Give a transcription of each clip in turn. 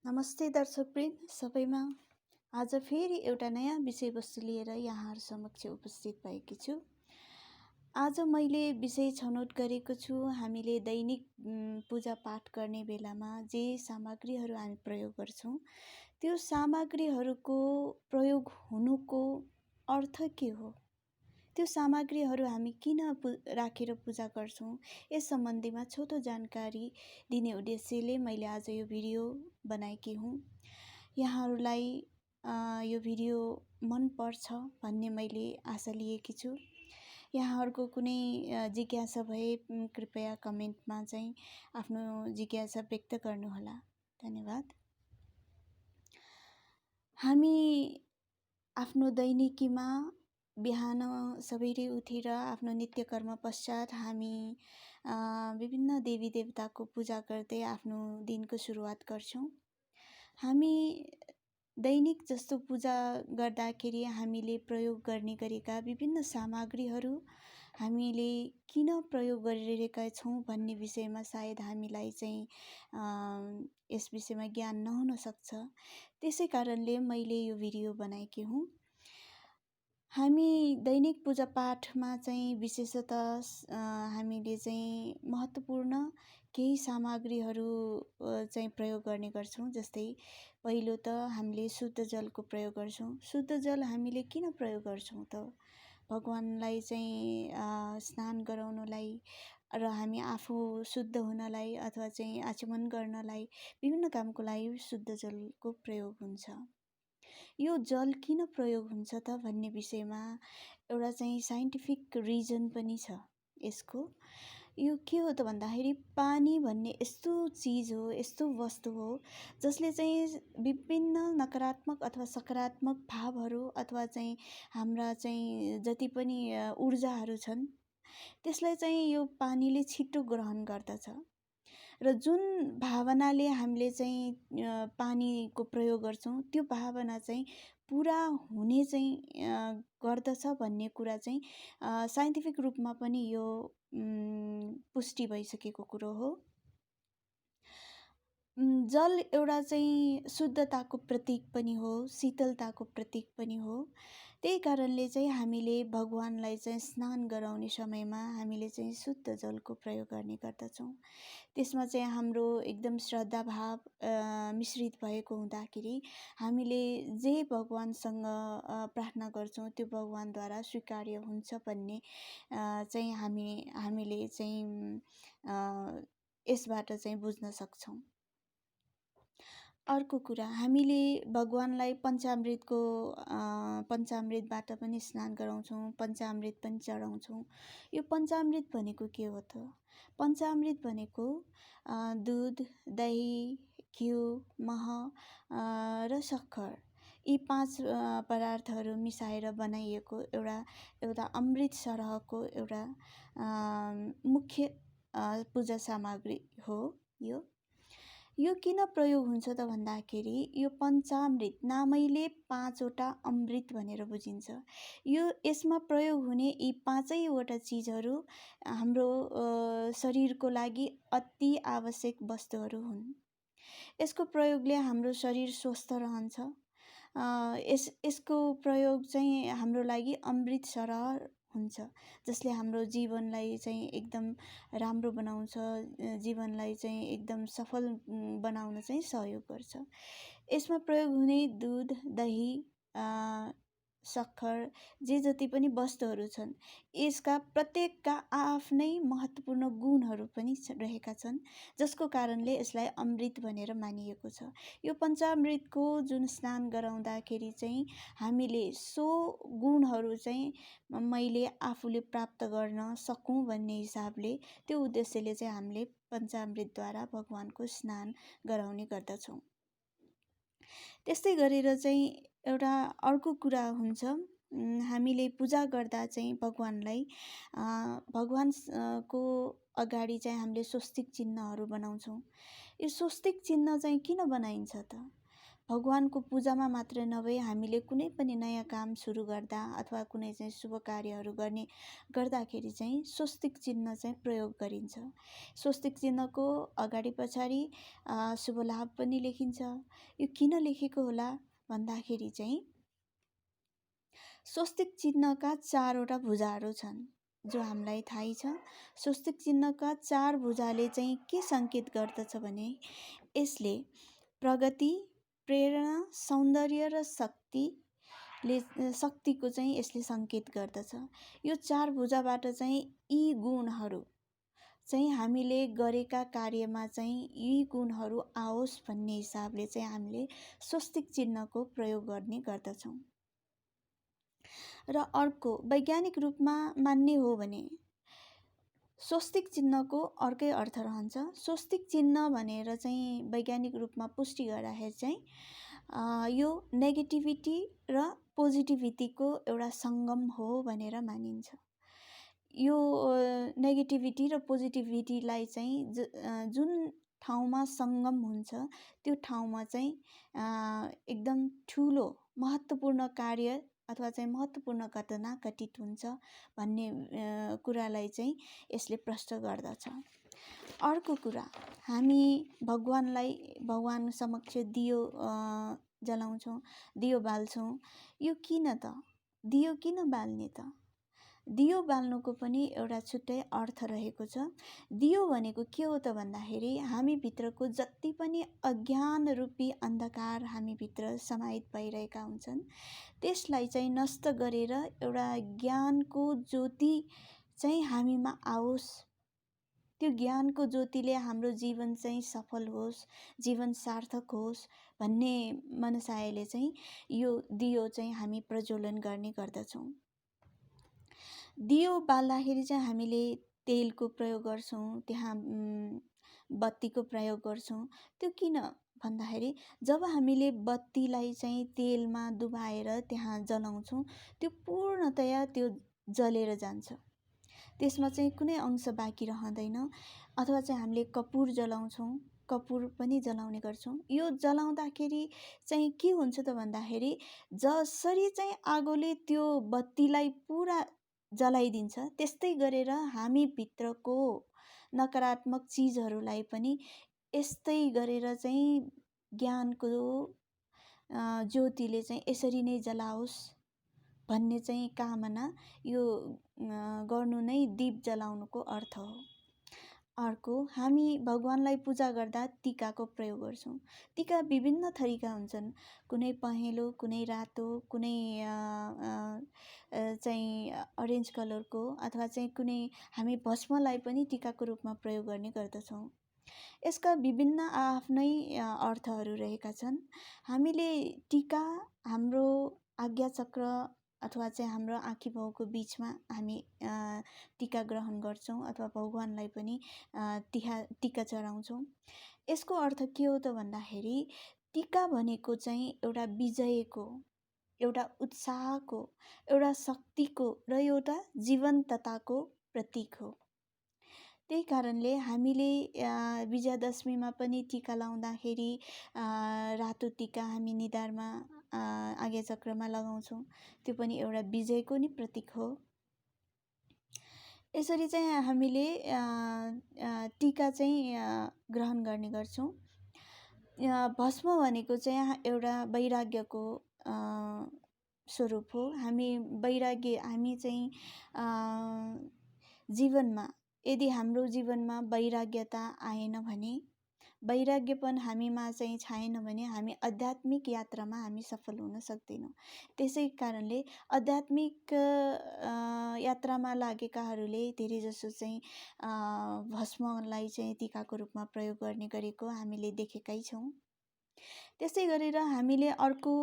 नमस्ते दर्शकवृन्द सबैमा। आज फेरि एउटा नयाँ विषयवस्तु लिएर यहाँहरू समक्ष उपस्थित भएकी छु। आज मैले विषय छनौट गरेको छु, हामीले दैनिक पूजा पाठ गर्ने बेलामा जे सामग्रीहरू हामी प्रयोग गर्छौँ, त्यो सामग्रीहरूको प्रयोग हुनुको अर्थ के हो, त्यो सामग्रीहरू हामी किन राखेर पूजा गर्छौँ, यस सम्बन्धीमा छोटो जानकारी दिने उद्देश्यले मैले आज यो भिडियो बनाएकी हुँ। यहाँहरूलाई यो भिडियो मन पर्छ भन्ने मैले आशा लिएकी छु। यहाँहरूको कुनै जिज्ञासा भए कृपया कमेन्टमा चाहिँ आफ्नो जिज्ञासा व्यक्त गर्नुहोला। धन्यवाद। हामी आफ्नो दैनिकीमा बिहान सबेरै उठेर आफ्नो नित्यकर्म पश्चात हामी विभिन्न देवी देवताको पूजा गर्दै आफ्नो दिनको सुरुवात गर्छौँ। हामी दैनिक जस्तो पूजा गर्दाखेरि हामीले प्रयोग गर्ने गरेका विभिन्न सामग्रीहरू हामीले किन प्रयोग गरिरहेका छौँ भन्ने विषयमा सायद हामीलाई चाहिँ यस विषयमा ज्ञान नहुन सक्छ। त्यसै कारणले मैले यो भिडियो बनाएकी हुँ। हामी दैनिक पूजा पाठमा चाहिँ विशेषतः हामीले चाहिँ महत्त्वपूर्ण केही सामग्रीहरू चाहिँ प्रयोग गर्ने गर्छौँ। जस्तै पहिलो त हामीले शुद्ध जलको प्रयोग गर्छौँ। शुद्ध जल हामीले किन प्रयोग गर्छौँ त? भगवानलाई चाहिँ स्नान गराउनलाई र हामी आफू शुद्ध हुनलाई अथवा चाहिँ आचमन गर्नलाई विभिन्न कामको लागि शुद्ध जलको प्रयोग हुन्छ। यो जल किन प्रयोग हुन्छ त भन्ने विषयमा एउटा चाहिँ साइन्टिफिक रिजन पनि छ यसको। यो के हो त भन्दाखेरि पानी भन्ने यस्तो चिज हो, यस्तो वस्तु हो जसले चाहिँ विभिन्न नकारात्मक अथवा सकारात्मक भावहरू अथवा चाहिँ हाम्रा चाहिँ जति पनि ऊर्जाहरू छन् त्यसलाई चाहिँ यो पानीले छिटो ग्रहण गर्दछ। र जुन भावनाले हामीले चाहिँ पानीको प्रयोग गर्छौँ त्यो भावना चाहिँ पुरा हुने चाहिँ गर्दछ भन्ने कुरा चाहिँ साइन्टिफिक रूपमा पनि यो पुष्टि भइसकेको कुरो हो। जल एउटा चाहिँ शुद्धताको प्रतीक पनि हो, शीतलताको प्रतीक पनि हो। त्यही कारणले चाहिँ हामीले भगवानलाई चाहिँ स्नान गराउने समयमा हामीले चाहिँ शुद्ध जलको प्रयोग गर्ने गर्दछौँ। त्यसमा चाहिँ हाम्रो एकदम श्रद्धा भाव मिश्रित भएको हुँदाखेरि हामीले जे भगवानसँग प्रार्थना गर्छौँ त्यो भगवानद्वारा स्वीकार्य हुन्छ भन्ने चाहिँ हामीले चाहिँ यसबाट चाहिँ बुझ्न सक्छौँ। अर्को कुरा, हामीले भगवानलाई पञ्चामृतबाट पनि स्नान गराउँछौँ, पञ्चामृत पनि चढाउँछौँ। यो पञ्चामृत भनेको के हो त? पञ्चामृत भनेको दुध, दही, घिउ, मह र सक्खर, यी 5 पदार्थहरू मिसाएर बनाइएको एउटा अमृत सरहको एउटा मुख्य पूजा सामग्री हो। यो किन प्रयोग हुन्छ त भन्दाखेरि यो पञ्चामृत नामैले 5 वटा अमृत भनेर बुझिन्छ। यसमा प्रयोग हुने यी 5वटा चिजहरू हाम्रो शरीरको लागि अति आवश्यक वस्तुहरू हुन्। यसको प्रयोगले हाम्रो शरीर स्वस्थ रहन्छ। यसको प्रयोग चाहिँ हाम्रो लागि अमृत सरह हुन्छ, जसले हाम्रो जीवनलाई चाहिँ एकदम राम्रो बनाउँछ, जीवनलाई चाहिँ एकदम सफल बनाउन चाहिँ सहयोग गर्छ। यसमा प्रयोग हुने दुध, दही, सक्खर, जे जति पनि वस्तुहरू छन् यसका प्रत्येकका आफ्नै महत्त्वपूर्ण गुणहरू पनि रहेका छन्, जसको कारणले यसलाई अमृत भनेर मानिएको छ। यो पञ्चामृतको जुन स्नान गराउँदाखेरि चाहिँ हामीले सो गुणहरू चाहिँ मैले आफूले प्राप्त गर्न सकौँ भन्ने हिसाबले त्यो उद्देश्यले चाहिँ हामीले पञ्चामृतद्वारा भगवानको स्नान गराउने गर्दछौँ। त्यस्तै गरेर चाहिँ एउटा अर्को कुरा हुन्छ, हामीले पूजा गर्दा चाहिँ भगवानको अगाडि चाहिँ हामीले स्वस्तिक चिन्हहरू बनाउँछौँ। यो स्वस्तिक चिन्ह चाहिँ किन बनाइन्छ त? भगवानको पूजामा मात्र नभए हामीले कुनै पनि नयाँ काम सुरु गर्दा अथवा कुनै चाहिँ शुभ कार्यहरू गर्दाखेरि चाहिँ स्वस्तिक चिन्ह चाहिँ प्रयोग गरिन्छ। स्वस्तिक चिन्हको अगाडि पछाडि शुभ लाभ पनि लेखिन्छ। यो किन लेखेको होला भन्दाखेरि चाहिँ स्वस्तिक चिन्हका 4वटा भुजाहरू छन् जो हामीलाई थाहै छ। स्वस्तिक चिन्हका 4 भुजाले चाहिँ के सङ्केत गर्दछ भने यसले प्रगति, प्रेरणा, सौन्दर्य र शक्तिको चाहिँ यसले सङ्केत गर्दछ। यो 4 भुजाबाट चाहिँ यी गुणहरू चाहिँ हामीले गरेका कार्यमा चाहिँ यी गुणहरू आओस् भन्ने हिसाबले चाहिँ हामीले स्वस्तिक चिन्हको प्रयोग गर्ने गर्दछौँ। र अर्को वैज्ञानिक रूपमा मान्ने हो भने स्वस्तिक चिन्हको अर्कै अर्थ रहन्छ। स्वस्तिक चिन्ह भनेर चाहिँ वैज्ञानिक रूपमा पुष्टि गर्दाखेरि चाहिँ यो नेगेटिभिटी र पोजिटिभिटीको एउटा सङ्गम हो भनेर मानिन्छ। यो नेगेटिभिटी र पोजिटिभिटीलाई चाहिँ जुन ठाउँमा सङ्गम हुन्छ त्यो ठाउँमा चाहिँ एकदम ठुलो महत्त्वपूर्ण कार्य अथवा चाहिँ महत्त्वपूर्ण घटना घटित हुन्छ भन्ने कुरालाई चाहिँ यसले प्रष्ट गर्दछ। अर्को कुरा, हामी भगवान समक्ष दियो जलाउँछौँ, दियो बाल्छौँ। यो किन त? दियो किन बाल्ने त? दियो बाल्नुको पनि एउटा छुट्टै अर्थ रहेको छ। दियो भनेको के हो त भन्दाखेरि हामीभित्रको जति पनि अज्ञान रूपी अन्धकार हामीभित्र समाहित भइरहेका हुन्छन् त्यसलाई चाहिँ नष्ट गरेर एउटा ज्ञानको ज्योति चाहिँ हामीमा आओस्। त्यो ज्ञानको ज्योतिले हाम्रो जीवन चाहिँ सफल होस्, जीवन सार्थक होस् भन्ने मनसायले चाहिँ यो दियो चाहिँ हामी प्रज्वलन गर्ने गर्दछौँ। दियो बाल्दाखेरि चाहिँ हामीले तेलको प्रयोग गर्छौँ, त्यहाँ बत्तीको प्रयोग गर्छौँ। त्यो किन भन्दाखेरि जब हामीले बत्तीलाई चाहिँ तेलमा डुबाएर त्यहाँ जलाउँछौँ त्यो पूर्णतया त्यो जलेर जान्छ, त्यसमा चाहिँ कुनै अंश बाँकी रहँदैन। अथवा चाहिँ हामीले कपुर जलाउँछौँ, कपुर पनि जलाउने गर्छौँ। यो जलाउँदाखेरि चाहिँ के हुन्छ त भन्दाखेरि जसरी चाहिँ आगोले त्यो बत्तीलाई पुरा जलाइदिन्छ त्यस्तै गरेर हामी भित्रको नकारात्मक चिजहरूलाई पनि यस्तै गरेर चाहिँ ज्ञानको ज्योतिले चाहिँ यसरी नै जलाओस् भन्ने चाहिँ कामना यो गर्नु नै दीप जलाउनुको अर्थ हो। अर्को, हामी भगवानलाई पूजा गर्दा टीकाको प्रयोग गर्छौँ। टीका विभिन्न थरीका हुन्छन्, कुनै पहेँलो, कुनै रातो, कुनै चाहिँ अरेन्ज कलरको, अथवा चाहिँ कुनै हामी भस्मलाई पनि टीकाको रूपमा प्रयोग गर्ने गर्दछौँ। यसका विभिन्न आफ्नै अर्थहरू रहेका छन्। हामीले टीका हाम्रो आज्ञाचक्र अथवा चाहिँ हाम्रो आँखी भाउको बिचमा हामी टीका ग्रहण गर्छौँ अथवा भगवानलाई पनि टीका चढाउँछौँ। यसको अर्थ के हो त भन्दाखेरि टीका भनेको चाहिँ एउटा विजयको, एउटा उत्साहको, एउटा शक्तिको र एउटा जीवन्तताको प्रतीक हो। त्यही कारणले हामीले विजयादशमीमा पनि टीका लाउँदाखेरि रातो टीका हामी निधारमा आज्ञाचक्रमा लगाउँछौँ। त्यो पनि एउटा विजयको नि प्रतीक हो। यसरी चाहिँ हामीले टीका चाहिँ ग्रहण गर्ने गर्छौँ। भस्म भनेको चाहिँ एउटा वैराग्यको स्वरूप हो। हामी चाहिँ जीवनमा यदि हाम्रो जीवनमा वैराग्यता आएन भने, वैराग्यपन हामीमा चाहिँ छाएन भने हामी आध्यात्मिक यात्रामा हामी सफल हुन सक्दैनौँ। त्यसै कारणले आध्यात्मिक यात्रामा लागेकाहरूले धेरै जसो चाहिँ भस्मलाई चाहिँ टीकाको रूपमा प्रयोग गर्ने गरेको हामीले देखेकै छौँ। त्यसै गरेर हामीले अर्को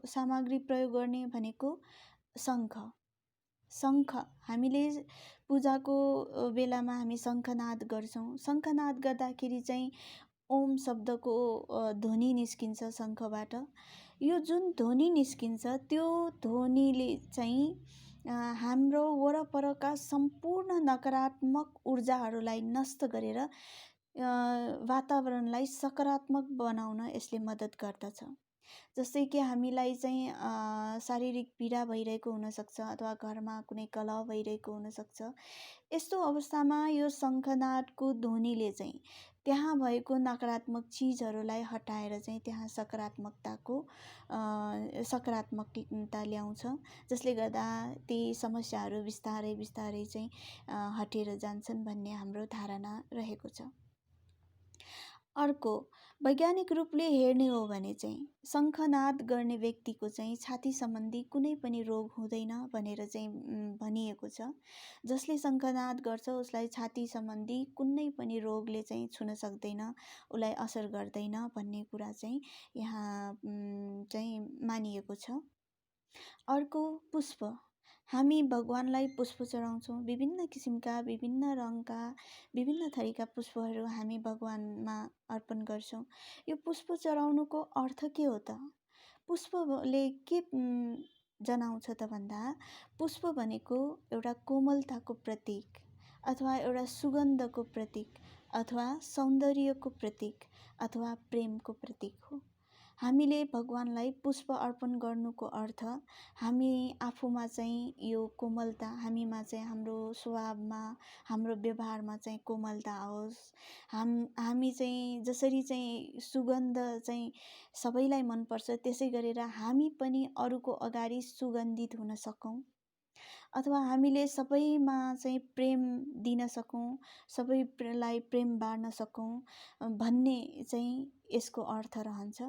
सामग्री प्रयोग गर्ने भनेको शङ्ख। हामीले पूजाको बेलामा हामी शङ्खनाद गर्छौँ। शङ्खनाद गर्दाखेरि चाहिँ ओम शब्दको ध्वनि निस्किन्छ शङ्खबाट। यो जुन ध्वनि निस्किन्छ त्यो ध्वनिले चाहिँ हाम्रो वरपरका सम्पूर्ण नकारात्मक ऊर्जाहरूलाई नष्ट गरेर वातावरणलाई सकारात्मक बनाउन यसले मद्दत गर्दछ। जस्तै कि हामीलाई चाहिँ शारीरिक पीडा भइरहेको हुनसक्छ अथवा घरमा कुनै कलह भइरहेको हुनसक्छ। यस्तो अवस्थामा यो शङ्खनादको ध्वनिले चाहिँ त्यहाँ भएको नकारात्मक चिजहरूलाई हटाएर चाहिँ त्यहाँ सकारात्मकता ल्याउँछ, जसले गर्दा ती समस्याहरू बिस्तारै बिस्तारै चाहिँ हटेर जान्छन् भन्ने हाम्रो धारणा रहेको छ। अर्को, वैज्ञानिक रूपले हेर्ने हो भने चाहिँ शङ्खनाद गर्ने व्यक्तिको चाहिँ छाती सम्बन्धी कुनै पनि रोग हुँदैन भनेर चाहिँ भनिएको छ। जसले शङ्खनाद गर्छ उसलाई छाती सम्बन्धी कुनै पनि रोगले चाहिँ छुन सक्दैन, उसलाई असर गर्दैन भन्ने कुरा चाहिँ यहाँ चाहिँ मानिएको छ। अर्को, पुष्प। हामी भगवानलाई पुष्प चढाउँछौँ। विभिन्न किसिमका, विभिन्न रङका, विभिन्न थरीका पुष्पहरू हामी भगवानमा अर्पण गर्छौँ। यो पुष्प चढाउनुको अर्थ के हो त? पुष्पले के जनाउँछ त भन्दा, पुष्प भनेको एउटा कोमलताको प्रतीक अथवा एउटा सुगन्धको प्रतीक अथवा सौन्दर्यको प्रतीक अथवा प्रेमको प्रतीक हो। हामीले भगवानलाई पुष्प अर्पण गर्नुको अर्थ हामी आफूमा चाहिँ यो कोमलता, हामीमा चाहिँ हाम्रो स्वभावमा, हाम्रो व्यवहारमा चाहिँ कोमलता आओस्। हामी चाहिँ जसरी चाहिँ सुगन्ध चाहिँ सबैलाई मनपर्छ, त्यसै गरेर हामी पनि अरूको अगाडि सुगन्धित हुन सकौँ अथवा हामीले सबैमा चाहिँ प्रेम दिन सकौँ, सबैलाई प्रेम बाँड्न सकौँ भन्ने चाहिँ यसको अर्थ रहन्छ।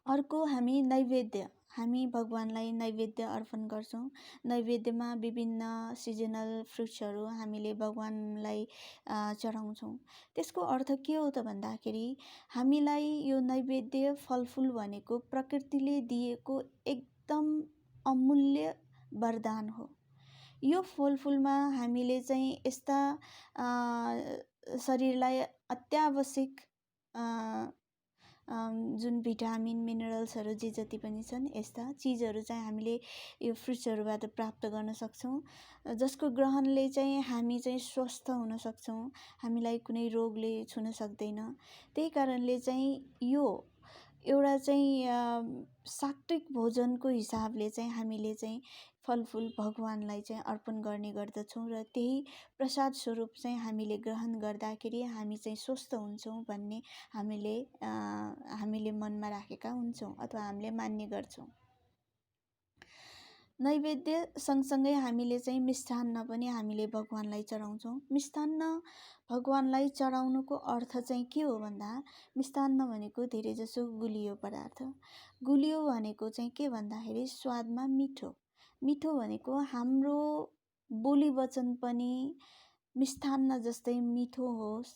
अर्को, हामी भगवानलाई नैवेद्य अर्पण गर्छौँ। नैवेद्यमा विभिन्न सिजनल फ्रुट्सहरू हामीले भगवानलाई चढाउँछौँ। त्यसको अर्थ के हो त भन्दाखेरि, हामीलाई यो नैवेद्य फलफुल भनेको प्रकृतिले दिएको एकदम अमूल्य वरदान हो। यो फलफुलमा हामीले चाहिँ यस्ता शरीरलाई अत्यावश्यक जुन भिटामिन, मिनरल्सहरू जे जति पनि छन्, यस्ता चिजहरू चाहिँ हामीले यो फ्रुट्सहरूबाट प्राप्त गर्न सक्छौँ, जसको ग्रहणले चाहिँ हामी चाहिँ स्वस्थ हुन सक्छौँ, हामीलाई कुनै रोगले छुन सक्दैन। त्यही कारणले चाहिँ यो एउटा चाहिँ सात्विक भोजनको हिसाबले चाहिँ हामीले चाहिँ फलफुल भगवानलाई चाहिँ अर्पण गर्ने गर्दछौँ र त्यही प्रसाद स्वरूप चाहिँ हामीले ग्रहण गर्दाखेरि हामी चाहिँ स्वस्थ हुन्छौँ भन्ने हामीले मनमा राखेका हुन्छौँ अथवा हामीले मान्ने गर्छौँ। नैवेद्य सँगसँगै हामीले चाहिँ मिष्ठान्न पनि हामीले भगवानलाई चढाउँछौँ। मिष्ठान्न भगवानलाई चढाउनुको अर्थ चाहिँ के हो भन्दा, मिष्ठान्न भनेको धेरैजसो गुलियो पदार्थ। गुलियो भनेको चाहिँ के भन्दाखेरि स्वादमा मिठो। मिठो भनेको हाम्रो बोली वचन पनि मिष्ठान्न जस्तै मिठो होस्,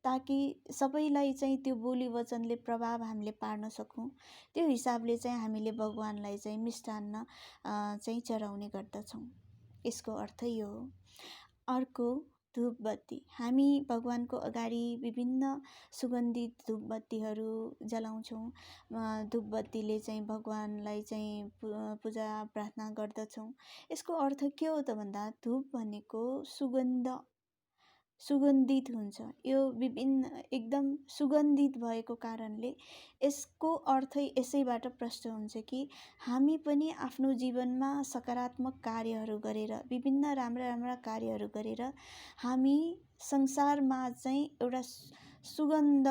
ताकि सबैलाई चाहिँ त्यो बोली वचनले प्रभाव हामीले पार्न सकौँ। त्यो हिसाबले चाहिँ हामीले भगवानलाई चाहिँ मिष्ठान्न चाहिँ चढाउने गर्दछौँ। यसको अर्थ यो हो। अर्को, धूपबत्ती। हामी भगवानको अगाडि विभिन्न सुगन्धित धूपबत्तीहरू जलाउँछौँ। धूपबत्तीले चाहिँ भगवानलाई चाहिँ पूजा प्रार्थना गर्दछौँ। यसको अर्थ के हो त भन्दा, धूप भनेको सुगन्धित हुन्छ। यो विभिन्न एकदम सुगन्धित भएको कारणले यसको अर्थ यसैबाट प्रष्ट हुन्छ कि हामी पनि आफ्नो जीवनमा सकारात्मक कार्यहरू गरेर, विभिन्न राम्रा कार्यहरू गरेर हामी संसारमा चाहिँ एउटा सुगन्ध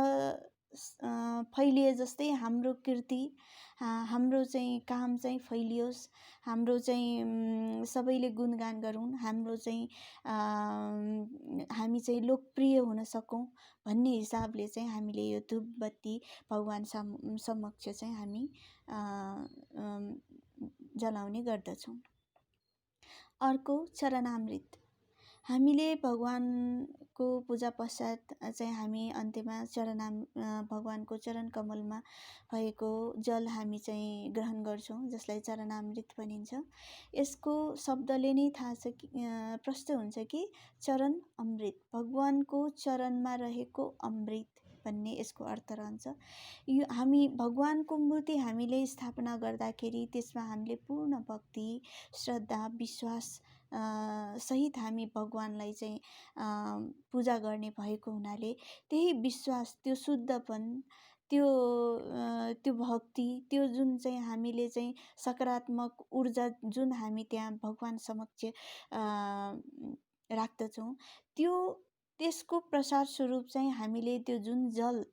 फैलिए जस्तै हाम्रो कीर्ति, हाम्रो चाहिँ काम चाहिँ फैलियोस्, हाम्रो चाहिँ सबैले गुणगान गरून्, हाम्रो चाहिँ हामी चाहिँ लोकप्रिय हुन सकौँ भन्ने हिसाबले चाहिँ हामीले यो धूपबत्ती भगवान समक्ष चाहिँ हामी जलाउने गर्दछौँ। अर्को, चरणामृत। हामीले भगवानको पूजा पश्चात चाहिँ हामी अन्त्यमा भगवानको चरण कमलमा भएको जल हामी चाहिँ ग्रहण गर्छौँ, जसलाई चरणामृत भनिन्छ। यसको शब्दले नै थाहा छ कि प्रष्ट हुन्छ कि चरण अमृत, भगवानको चरणमा रहेको अमृत भन्ने यसको अर्थ रहन्छ। यो हामी भगवानको मूर्ति हामीले स्थापना गर्दाखेरि त्यसमा हामीले पूर्ण भक्ति, श्रद्धा, विश्वास सहित हामी भगवानलाई चाहिँ पूजा गर्ने भएको हुनाले त्यही विश्वास, त्यो शुद्धपन, त्यो भक्ति, त्यो जुन चाहिँ हामीले चाहिँ सकारात्मक ऊर्जा जुन हामी त्यहाँ भगवान समक्ष राख्दछौँ, त्यसको प्रसार स्वरूप चाहिँ हामीले त्यो जुन जल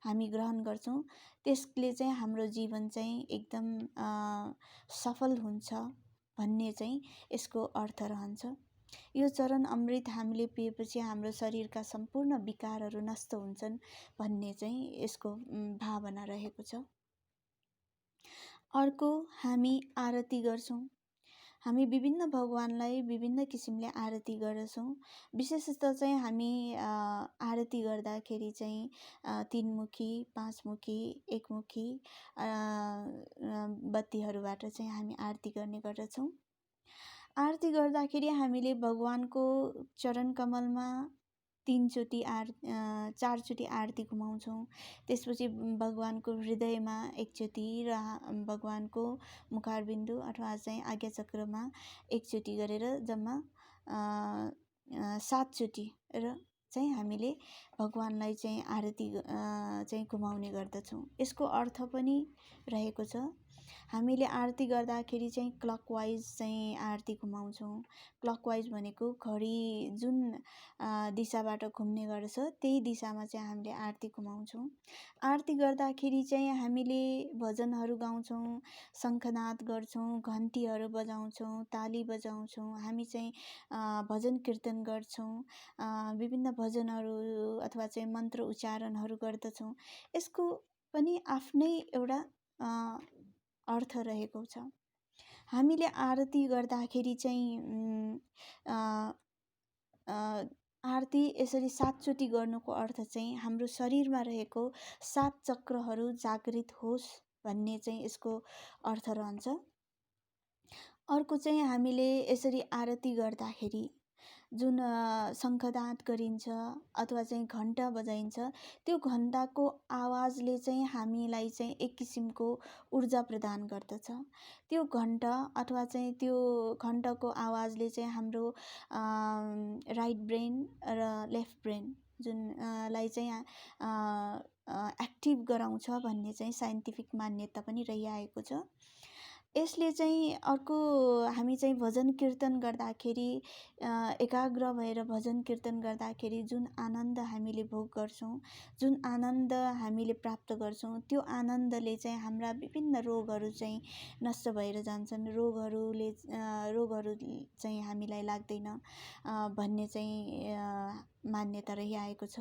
हामी ग्रहण गर्छौँ, त्यसले चाहिँ हाम्रो जीवन चाहिँ एकदम सफल हुन्छ भन्ने चाहिँ यसको अर्थ रहन्छ। यो चरण अमृत हामीले पिएपछि हाम्रो शरीरका सम्पूर्ण विकारहरू नष्ट हुन्छन् भन्ने चाहिँ यसको भावना रहेको छ। अर्को, हामी आरती गर्छौँ। हामी विभिन्न भगवानलाई विभिन्न किसिमले आरती गर्दछौँ। विशेषतः चाहिँ हामी आरती गर्दाखेरि चाहिँ 3 मुखी, 5 मुखी, 1 मुखी बत्तीहरूबाट चाहिँ हामी आरती गर्ने गर्दछौँ। आरती गर्दाखेरि हामीले भगवानको चरण कमलमा 4 चोटि आरती घुमाउँछौँ। त्यसपछि भगवानको हृदयमा 1 चोटि र भगवानको मुखारबिन्दु अथवा चाहिँ आज्ञा चक्रमा 1 चोटि गरेर जम्मा 7 चोटि र चाहिँ हामीले भगवानलाई चाहिँ आरती चाहिँ घुमाउने गर्दछौँ। यसको अर्थ पनि रहेको छ। हामीले आरती गर्दाखेरि चाहिँ क्लकवाइज चाहिँ आरती घुमाउँछौँ। क्लकवाइज भनेको घडी जुन दिशाबाट घुम्ने गर्छ त्यही दिशामा चाहिँ हामीले आरती घुमाउँछौँ। आरती गर्दाखेरि चाहिँ हामीले भजनहरू गाउँछौँ, शङ्खनाद गर्छौँ, घन्टीहरू बजाउँछौँ, ताली बजाउँछौँ। हामी चाहिँ भजन कीर्तन गर्छौँ, विभिन्न भजनहरू अथवा चाहिँ मन्त्र उच्चारणहरू गर्दछौँ। यसको पनि आफ्नै एउटा अर्थ रहेको छ। हामीले आरती गर्दाखेरि चाहिँ आरती यसरी 7 चोटि गर्नुको अर्थ चाहिँ हाम्रो शरीरमा रहेको 7 चक्रहरू जागृत होस् भन्ने चाहिँ यसको अर्थ रहन्छ। अर्को चाहिँ हामीले यसरी आरती गर्दाखेरि जुन शङ्खनाद गरिन्छ अथवा चाहिँ घन्टा बजाइन्छ, त्यो घन्टाको आवाजले चाहिँ हामीलाई चाहिँ एक किसिमको ऊर्जा प्रदान गर्दछ। त्यो घन्टा अथवा चाहिँ त्यो घन्टाको आवाजले चाहिँ हाम्रो राइट ब्रेन र लेफ्ट ब्रेन जुन लाई चाहिँ एक्टिभ गराउँछ भन्ने चाहिँ साइन्टिफिक मान्यता पनि रहिआएको छ। यसले चाहिँ अर्को, हामी चाहिँ भजन कीर्तन गर्दाखेरि एकाग्र भएर भजन कीर्तन गर्दाखेरि जुन आनन्द हामीले भोग गर्छौँ, जुन आनन्द हामीले प्राप्त गर्छौँ, त्यो आनन्दले चाहिँ हाम्रा विभिन्न रोगहरू चाहिँ नष्ट भएर जान्छन्। रोगहरू चाहिँ हामीलाई लाग्दैन भन्ने चाहिँ मान्यता रहिआएको छ।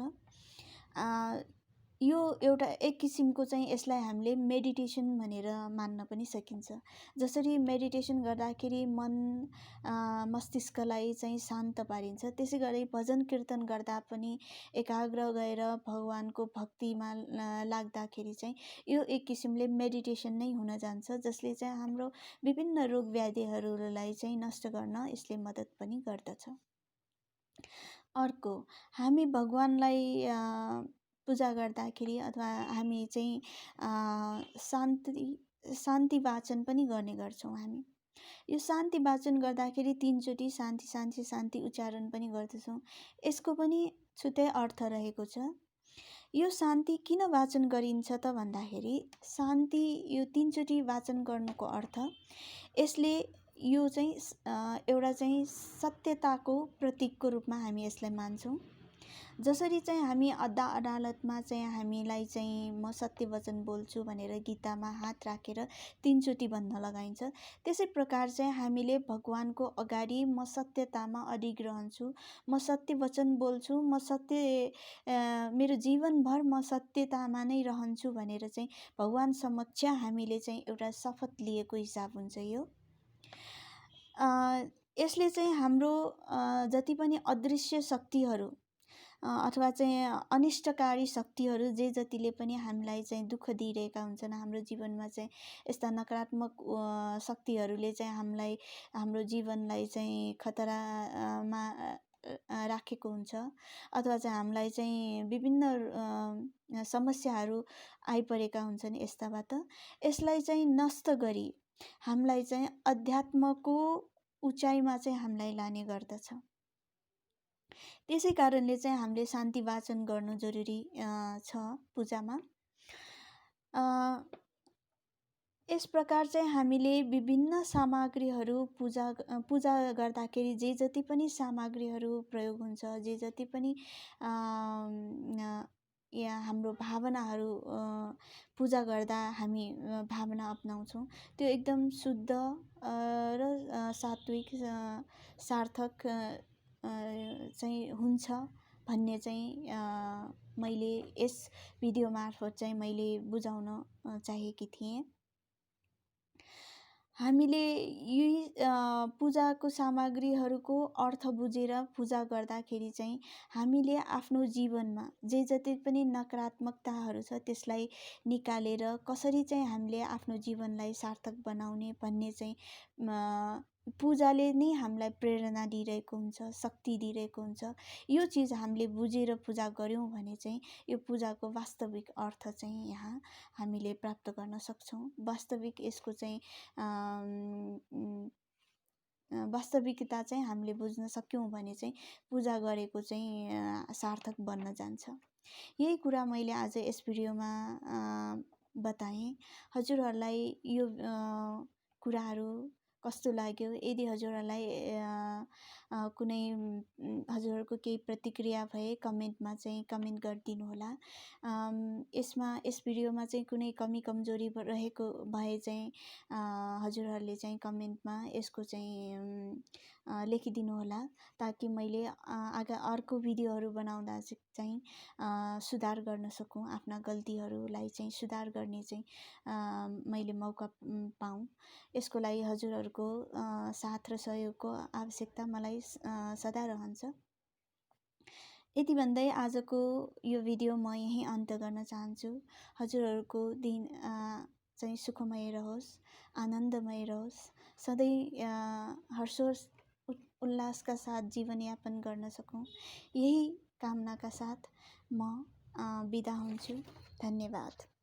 यो एउटा एक किसिमको चाहिँ यसलाई हामीले मेडिटेसन भनेर मान्न पनि सकिन्छ। जसरी मेडिटेसन गर्दाखेरि मन मस्तिष्कलाई चाहिँ शान्त पारिन्छ, त्यसै गरी भजन कीर्तन गर्दा पनि एकाग्र गएर भगवानको भक्तिमा लाग्दाखेरि चाहिँ यो एक किसिमले मेडिटेसन नै हुन जान्छ, जसले चाहिँ हाम्रो विभिन्न रोग व्याधिहरूलाई चाहिँ नष्ट गर्न यसले मद्दत पनि गर्दछ। अर्को, हामी भगवानलाई पूजा गर्दाखेरि अथवा हामी चाहिँ शान्ति वाचन पनि गर्ने गर्छौँ। हामी यो शान्ति वाचन गर्दाखेरि 3 चोटि शान्ति शान्ति शान्ति उच्चारण पनि गर्दछौँ। यसको पनि छुट्टै अर्थ रहेको छ। यो शान्ति किन वाचन गरिन्छ त भन्दाखेरि, शान्ति यो 3 चोटि वाचन गर्नुको अर्थ, यसले यो चाहिँ एउटा चाहिँ सत्यताको प्रतीकको रूपमा हामी यसलाई मान्छौँ। जसरी चाहिँ हामी अदालतमा चाहिँ हामीलाई चाहिँ म सत्य वचन बोल्छु भनेर गीतामा हात राखेर 3 चोटि भन्न लगाइन्छ, त्यसै प्रकार चाहिँ हामीले भगवानको अगाडि म सत्यतामा अडिग रहन्छु, म सत्य वचन बोल्छु, मेरो जीवनभर म सत्यतामा नै रहन्छु भनेर चाहिँ भगवान समक्ष हामीले चाहिँ एउटा शपथ लिएको हिसाब हुन्छ यो। यसले चाहिँ हाम्रो जति पनि अदृश्य शक्तिहरू अथवा चाहिँ अनिष्टकारी शक्तिहरू जे जतिले पनि हामीलाई चाहिँ दुःख दिइरहेका हुन्छन्, हाम्रो जीवनमा चाहिँ यस्ता नकारात्मक शक्तिहरूले चाहिँ हाम्रो जीवनलाई चाहिँ खतरामा राखेको हुन्छ अथवा चाहिँ हामीलाई चाहिँ विभिन्न समस्याहरू आइपरेका हुन्छन् यस्ताबाट, यसलाई चाहिँ नष्ट गरी हामीलाई चाहिँ अध्यात्मको उचाइमा चाहिँ हामीलाई लाने गर्दछ। त्यसै कारणले चाहिँ हामीले शान्ति वाचन गर्नु जरुरी छ पूजामा। यस प्रकार चाहिँ हामीले विभिन्न सामग्रीहरू पूजा गर्दाखेरि जे जति पनि सामग्रीहरू प्रयोग हुन्छ, जे जति पनि या हाम्रो भावनाहरू पूजा गर्दा हामी भावना अपनाउँछौँ, त्यो एकदम शुद्ध र सात्विक सार्थक चाहिँ हुन्छ भन्ने चाहिँ मैले यस भिडियो मार्फत चाहिँ मैले बुझाउन चाहेकी थिएँ। हामीले यी पूजाको सामग्रीहरूको अर्थ बुझेर पूजा गर्दाखेरि चाहिँ हामीले आफ्नो जीवनमा जे जति पनि नकारात्मकताहरू छ त्यसलाई निकालेर कसरी चाहिँ हामीले आफ्नो जीवनलाई सार्थक बनाउने भन्ने चाहिँ पूजाले नै हामीलाई प्रेरणा दिइरहेको हुन्छ, शक्ति दिइरहेको हुन्छ। यो चिज हामीले बुझेर पूजा गऱ्यौँ भने चाहिँ यो पूजाको वास्तविक अर्थ चाहिँ यहाँ हामीले प्राप्त गर्न सक्छौँ। वास्तविक यसको चाहिँ वास्तविकता चाहिँ हामीले बुझ्न सक्यौँ भने चाहिँ पूजा गरेको चाहिँ सार्थक बन्न जान्छ। यही कुरा मैले आज यस भिडियोमा बताएँ। हजुरहरूलाई यो कुराहरू कस्तो लाग्यो? यदि हजुरहरूलाई कुनै हजुरहरूको केही प्रतिक्रिया भए कमेन्टमा चाहिँ कमेन्ट गरिदिनु होला। यस भिडियोमा चाहिँ कुनै कमी कमजोरी रहेको भए चाहिँ हजुरहरूले चाहिँ कमेन्टमा यसको चाहिँ लेखिदिनु होला, ताकि मैले अर्को भिडियोहरू बनाउँदा चाहिँ सुधार गर्न सकूँ, आफ्ना गल्तीहरूलाई चाहिँ सुधार गर्ने चाहिँ मैले मौका पाऊँ। यसको लागि हजुरहरूको साथ र सहयोगको आवश्यकता मलाई सदा रहन्छ। यति भन्दै आजको यो भिडियो म यहीँ अन्त गर्न चाहन्छु। हजुरहरूको दिन चाहिँ सुखमय रहोस्, आनन्दमय रहोस्, सधैँ हर्षोल्लास उल्लासका साथ जीवनयापन गर्न सकूँ, यही कामनाका साथ म बिदा हुन्छु। धन्यवाद।